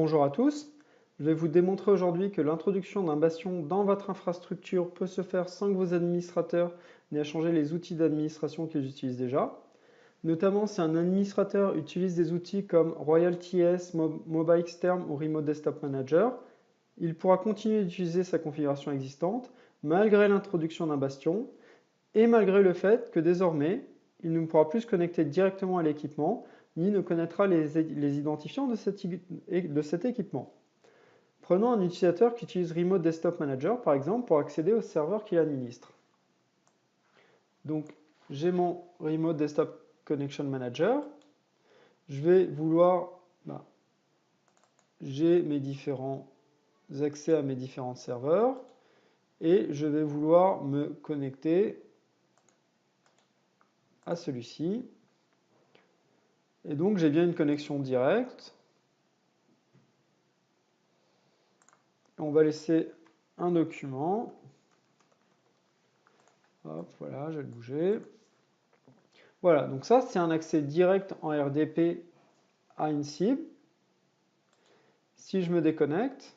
Bonjour à tous, je vais vous démontrer aujourd'hui que l'introduction d'un bastion dans votre infrastructure peut se faire sans que vos administrateurs n'aient à changer les outils d'administration qu'ils utilisent déjà. Notamment si un administrateur utilise des outils comme RoyalTS, MobileXterm ou Remote Desktop Manager, il pourra continuer d'utiliser sa configuration existante malgré l'introduction d'un bastion et malgré le fait que désormais, il ne pourra plus se connecter directement à l'équipement ni ne connaîtra les identifiants de cet équipement. Prenons un utilisateur qui utilise Remote Desktop Manager, par exemple, pour accéder au serveur qu'il administre. Donc, j'ai mon Remote Desktop Connection Manager. Je vais vouloir... j'ai mes différents accès à mes différents serveurs. Et je vais vouloir me connecter à celui-ci. Et donc, j'ai bien une connexion directe. On va laisser un document. Hop, voilà, je vais le bouger. Voilà, donc ça, c'est un accès direct en RDP à une cible. Si je me déconnecte,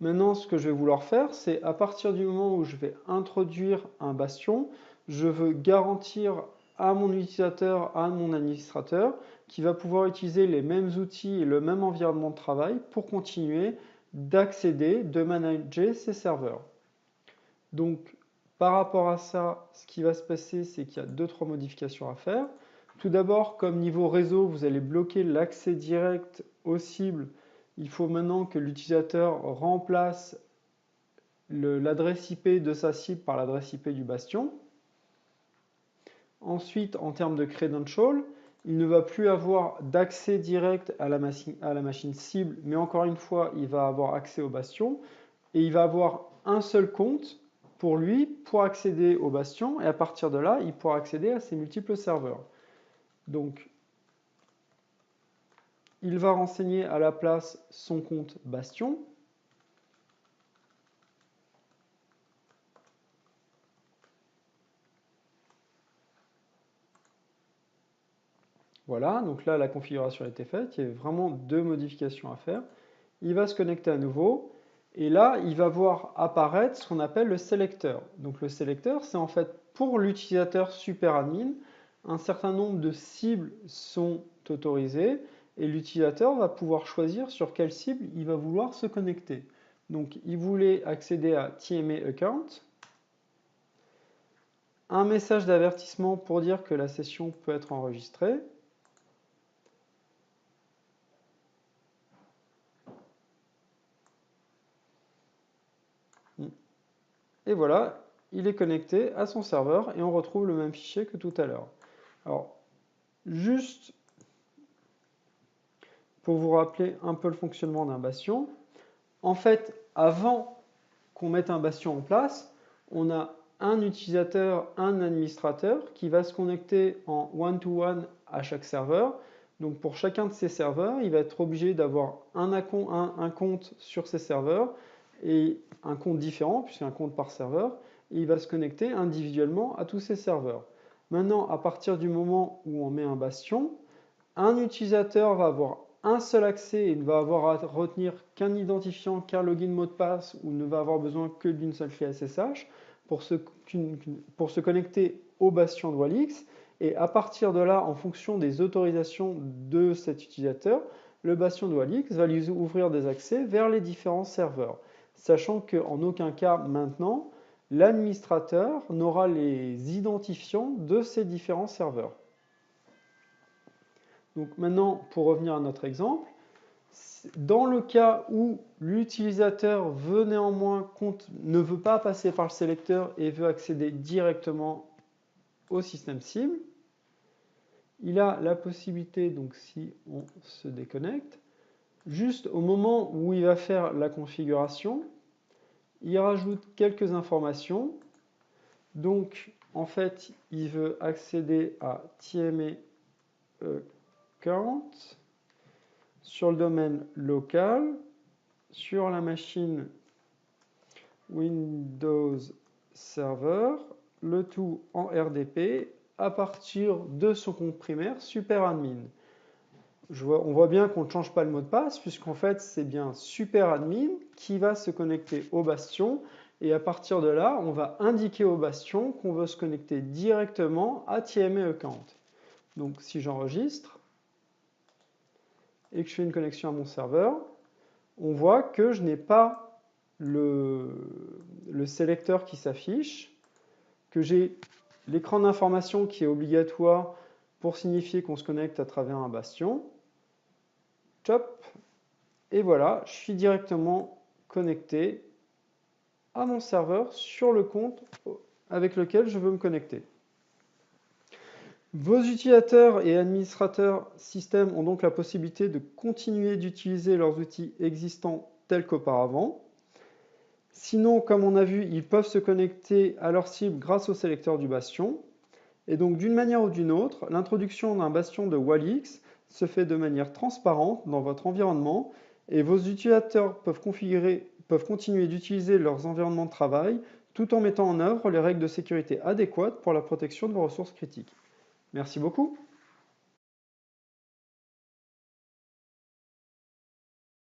maintenant, ce que je vais vouloir faire, c'est à partir du moment où je vais introduire un bastion, je veux garantir à mon utilisateur, à mon administrateur, qu'il va pouvoir utiliser les mêmes outils et le même environnement de travail pour continuer d'accéder, de manager ses serveurs. Donc, par rapport à ça, ce qui va se passer, c'est qu'il y a 2-3 modifications à faire. Tout d'abord, comme niveau réseau, vous allez bloquer l'accès direct aux cibles. Il faut maintenant que l'utilisateur remplace l'adresse IP de sa cible par l'adresse IP du bastion. Ensuite, en termes de credential, il ne va plus avoir d'accès direct à la machine cible, mais encore une fois, il va avoir accès au bastion et il va avoir un seul compte pour lui pour accéder au bastion et à partir de là, il pourra accéder à ses multiples serveurs. Donc, il va renseigner à la place son compte bastion. Voilà, donc là, la configuration a été faite. Il y avait vraiment 2 modifications à faire. Il va se connecter à nouveau. Et là, il va voir apparaître ce qu'on appelle le sélecteur. Donc le sélecteur, c'est en fait pour l'utilisateur superadmin, un certain nombre de cibles sont autorisées et l'utilisateur va pouvoir choisir sur quelle cible il va vouloir se connecter. Donc il voulait accéder à TMA Account, un message d'avertissement pour dire que la session peut être enregistrée. Et voilà, il est connecté à son serveur et on retrouve le même fichier que tout à l'heure. Alors, juste pour vous rappeler un peu le fonctionnement d'un bastion, en fait, avant qu'on mette un bastion en place, on a un utilisateur, un administrateur qui va se connecter en one-to-one à chaque serveur. Donc pour chacun de ces serveurs, il va être obligé d'avoir un compte sur ces serveurs et un compte différent, puisqu'il y a un compte par serveur, et il va se connecter individuellement à tous ces serveurs. Maintenant, à partir du moment où on met un bastion, un utilisateur va avoir un seul accès et ne va avoir à retenir qu'un identifiant, qu'un login mot de passe ou ne va avoir besoin que d'une seule clé SSH pour se connecter au bastion de Wallix. Et à partir de là, en fonction des autorisations de cet utilisateur, le bastion de Wallix va lui ouvrir des accès vers les différents serveurs. Sachant qu'en aucun cas maintenant, l'administrateur n'aura les identifiants de ces différents serveurs. Donc maintenant, pour revenir à notre exemple, dans le cas où l'utilisateur veut néanmoins ne veut pas passer par le sélecteur et veut accéder directement au système cible, il a la possibilité, donc si on se déconnecte, juste au moment où il va faire la configuration, il rajoute quelques informations. Donc en fait, il veut accéder à TMA Account sur le domaine local, sur la machine Windows Server, le tout en RDP à partir de son compte primaire SuperAdmin. on voit bien qu'on ne change pas le mot de passe, puisqu'en fait, c'est bien SuperAdmin qui va se connecter au bastion. Et à partir de là, on va indiquer au bastion qu'on veut se connecter directement à TMA Account. Donc, si j'enregistre et que je fais une connexion à mon serveur, on voit que je n'ai pas le sélecteur qui s'affiche, que j'ai l'écran d'information qui est obligatoire pour signifier qu'on se connecte à travers un bastion. Chop, et voilà, je suis directement connecté à mon serveur sur le compte avec lequel je veux me connecter. Vos utilisateurs et administrateurs système ont donc la possibilité de continuer d'utiliser leurs outils existants tels qu'auparavant. Sinon, comme on a vu, ils peuvent se connecter à leur cible grâce au sélecteur du bastion. Et donc, d'une manière ou d'une autre, l'introduction d'un bastion de Walix se fait de manière transparente dans votre environnement et vos utilisateurs peuvent continuer d'utiliser leurs environnements de travail tout en mettant en œuvre les règles de sécurité adéquates pour la protection de vos ressources critiques. Merci beaucoup.